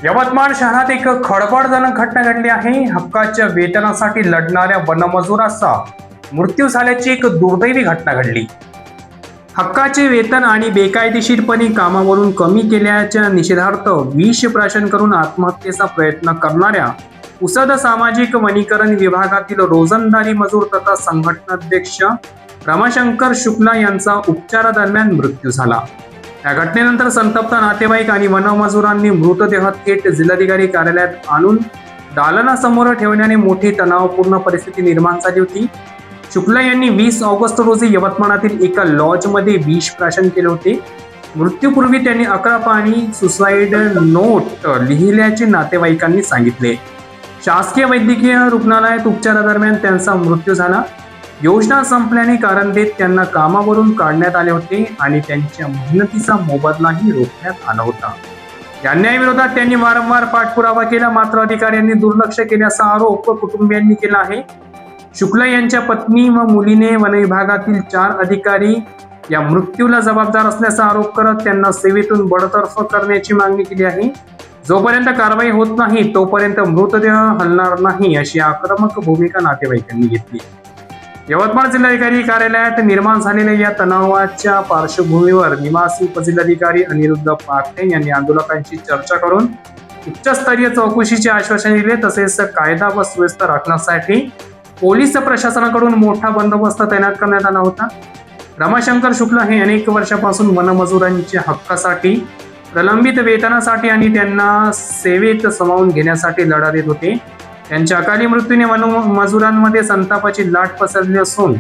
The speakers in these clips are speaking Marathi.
यवतमाळ शहरात एक खळबळजनक घटना घडली आहे. हक्काच्या वेतनासाठी लढणाऱ्या वनमजुराचा मृत्यू झाल्याची एक दुर्दैवी घटना घडली. हक्काचे वेतन आणि बेकायदेशीरपणे कामावरून कमी केल्याच्या निषेधार्थ विष प्राशन करून आत्महत्येचा प्रयत्न करणाऱ्या पुसद सामाजिक वनीकरण विभागातील रोजंदारी मजूर तथा संघटनाध्यक्ष रमाशंकर शुक्ला यांचा उपचारादरम्यान मृत्यू झाला. या घटनेनंतर संतप्त नातेवाईक आणि वनमजुरांनी मृतदेह थेट जिल्हाधिकारी कार्यालयात आणून दालनासमोर ठेवण्याने मोठी तणावपूर्ण परिस्थिती निर्माण झाली होती. शुक्ला यांनी 20 ऑगस्ट रोजी यवतमाळातील एका लॉजमध्ये विष प्राशन केले होते. मृत्यूपूर्वी त्यांनी 11 पानी सुसाईड नोट लिहिल्याचे नातेवाईकांनी सांगितले. शासकीय वैद्यकीय रुग्णालयात उपचारादरम्यान त्यांचा मृत्यू झाला. योजना संपल्याने कारण देत त्यांना कामावरून काढण्यात आले होते आणि त्यांच्या मेहनतीचा मोबदलाही रोखण्यात आला होता. या न्यायाविरोधात त्यांनी वारंवार पाठपुरावा केला, मात्र अधिकाऱ्यांनी दुर्लक्ष केल्याचा आरोप कुटुंबियांनी केला आहे. शुक्ला यांच्या पत्नी व मुलीने वनविभागातील 4 अधिकारी या मृत्यूला जबाबदार असल्याचा आरोप करत त्यांना सेवेतून बडतर्फ करण्याची मागणी केली आहे. जोपर्यंत कारवाई होत नाही तोपर्यंत मृतदेह हलणार नाही अशी आक्रमक भूमिका नातेवाईकांनी घेतली. यवतमाळ जिल्हाधिकारी कार्यालयात निर्माण झालेल्या या तणावाच्या पार्श्वभूमीवर निवासी उपजिल्हाधिकारी अनिरुद्ध पाखरे यांनी आंदोलकांशी चर्चा करून उच्चस्तरीय चौकशीचे आश्वासन दिले. तसेच कायदा व सुव्यवस्था राखण्यासाठी पोलीस प्रशासनाकडून मोठा बंदोबस्त तैनात करण्यात आला होता. रमाशंकर शुक्ला हे अनेक वर्षापासून वनमजुरांच्या हक्कासाठी, प्रलंबित वेतनासाठी आणि त्यांना सेवेत सामावून घेण्यासाठी लढा देत होते. त्यांच्या अकाली मृत्यूने वनमजुरांमध्ये संतापाची लाट पसरली असून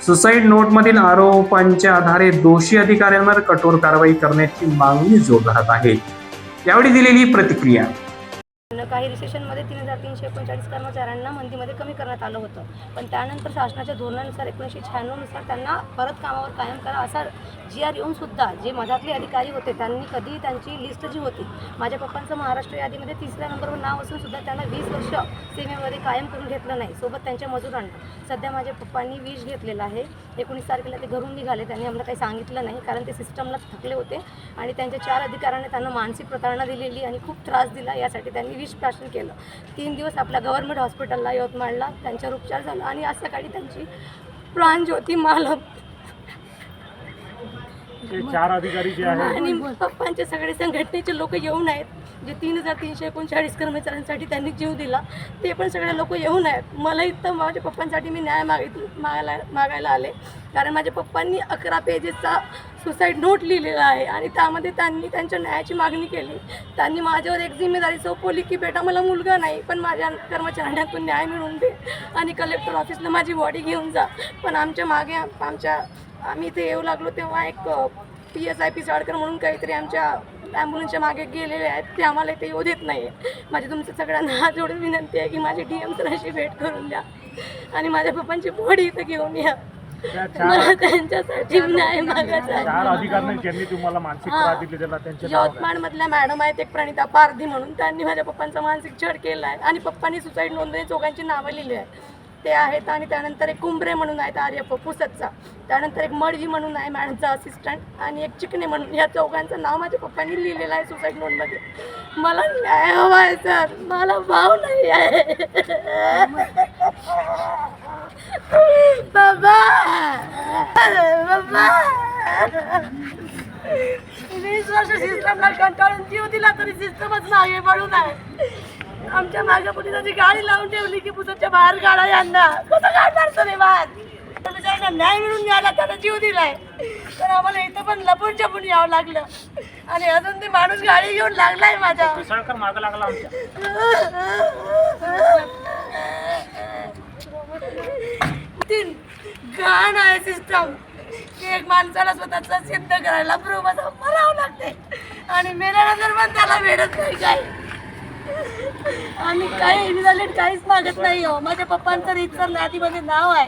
सुसाईड नोटमधील आरोपांच्या आधारे दोषी अधिकाऱ्यांवर कठोर कारवाई करण्याची मागणी जोर धरत आहे. यावेळी दिलेली प्रतिक्रिया. काही रिसेशनमध्ये 3339 कर्मचाऱ्यांना मंदीमध्ये कमी करण्यात आलं होतं, पण त्यानंतर शासनाच्या धोरणानुसार 1996 नुसार त्यांना परत कामावर कायम करा असा GR येऊन सुद्धा जे मधातले अधिकारी होते त्यांनी कधी त्यांची लिस्ट जी होती, माझ्या पप्पांचं महाराष्ट्र यादीमध्ये 3ऱ्या नंबरवर नाव असून सुद्धा त्यांना 20 वर्ष सेवेमध्ये कायम करून घेतलं नाही. सोबत त्यांच्या मजुरांना सध्या माझ्या पप्पांनी विष घेतलेलं आहे. 19 तारखेला ते घरून निघाले. त्यांनी आम्हाला काही सांगितलं नाही कारण ते सिस्टमला थकले होते आणि त्यांच्या 4 अधिकाऱ्यांनी त्यांना मानसिक प्रतारणा दिलेली आणि खूप त्रास दिला. यासाठी त्यांनी विष प्राशन केलं. 3 दिवस आपल्या गव्हर्नमेंट हॉस्पिटलला यवतमाळला त्यांच्यावर उपचार झाला आणि आज सकाळी त्यांची प्राणज्योती मालक 4 अधिकारी जे आहेत आणि पप्पांचे सगळे संघटनेचे लोक येऊन आहेत. जे 3339 कर्मचाऱ्यांसाठी त्यांनी जीव दिला ते पण सगळे लोक येऊन आहेत. मला इथं माझ्या पप्पांसाठी मी न्याय मागायला आले कारण माझ्या पप्पांनी 11 पेजेसचा सुसाईड नोट लिहिलेला आहे आणि त्यामध्ये त्यांनी त्यांच्या न्यायाची मागणी केली. त्यांनी माझ्यावर एक जिम्मेदारी सोपवली की बेटा मला मुलगा नाही पण माझ्या कर्मचाऱ्यांना तू न्याय मिळवून दे आणि कलेक्टर ऑफिसला माझी बॉडी घेऊन जा. पण आमच्या मागे आम्ही इथे येऊ लागलो तेव्हा एक PSI पिसाळकर म्हणून काहीतरी आमच्या ॲम्ब्युलन्सच्या मागे गेलेले आहेत. ते आम्हाला इथे येऊ देत नाही आहे. माझी तुमच्या सगळ्यांना हात जोडून विनंती आहे की माझी DM सरांशी भेट करून द्या आणि माझ्या पप्पांची बॉडी इथे घेऊन या. मला त्यांच्यासाठी न्याय मागायचा आहे. 4 अधिकाऱ्यांनी ज्यांनी तुम्हाला मानसिक त्रास दिले त्याला त्यांच्या यवतमाळमधल्या मॅडम आहेत एक प्रणिता पारधी म्हणून, त्यांनी माझ्या पप्पांचा मानसिक छळ केला आहे आणि पप्पांनी सुसाईड नोंदणी चौघांची नावं लिहिली आहेत ते आहेत. आणि त्यानंतर एक कुंभरे म्हणून आहेत ARF पुसदचा, त्यानंतर एक मडवी म्हणून आहे मॅडमचा असिस्टंट आणि एक चिकणे म्हणून, या चौघांचं नाव माझ्या पप्पांनी लिहिलेलं आहे सुसाईड नोंदमध्ये. मला न्याय हवा आहे सर, मला भाव नाही आहे. बाबा 20 वर्ष सिस्टमला कंटाळून जीव दिला तरी सिस्टमच मागे पडून आहे. आमच्या मागे पोलिसांची गाडी लावून ठेवली की पुसदच्या बाहेर काढा यांना. कसं काढणार तरी बाहेर? कर्मचाऱ्यांना न्याय मिळून मिळाला त्याला जीव दिलाय तर आम्हाला इथं पण लपून छपून यावं लागलं आणि अजून ते माणूस गाडी घेऊन लागलाय माझ्या मागं लागला आमच्या. घाण आहे सिस्टम की एक माणसाला स्वतःचा सिद्ध करायला प्रूफ असं मरावं लागते आणि मेल्यानंतर पण त्याला भेटत नाही काही. आम्ही काही इनव्हॅलिड काहीच मागत नाही हो. माझ्या पप्पांचं रीतसर यादीमध्ये नाव आहे.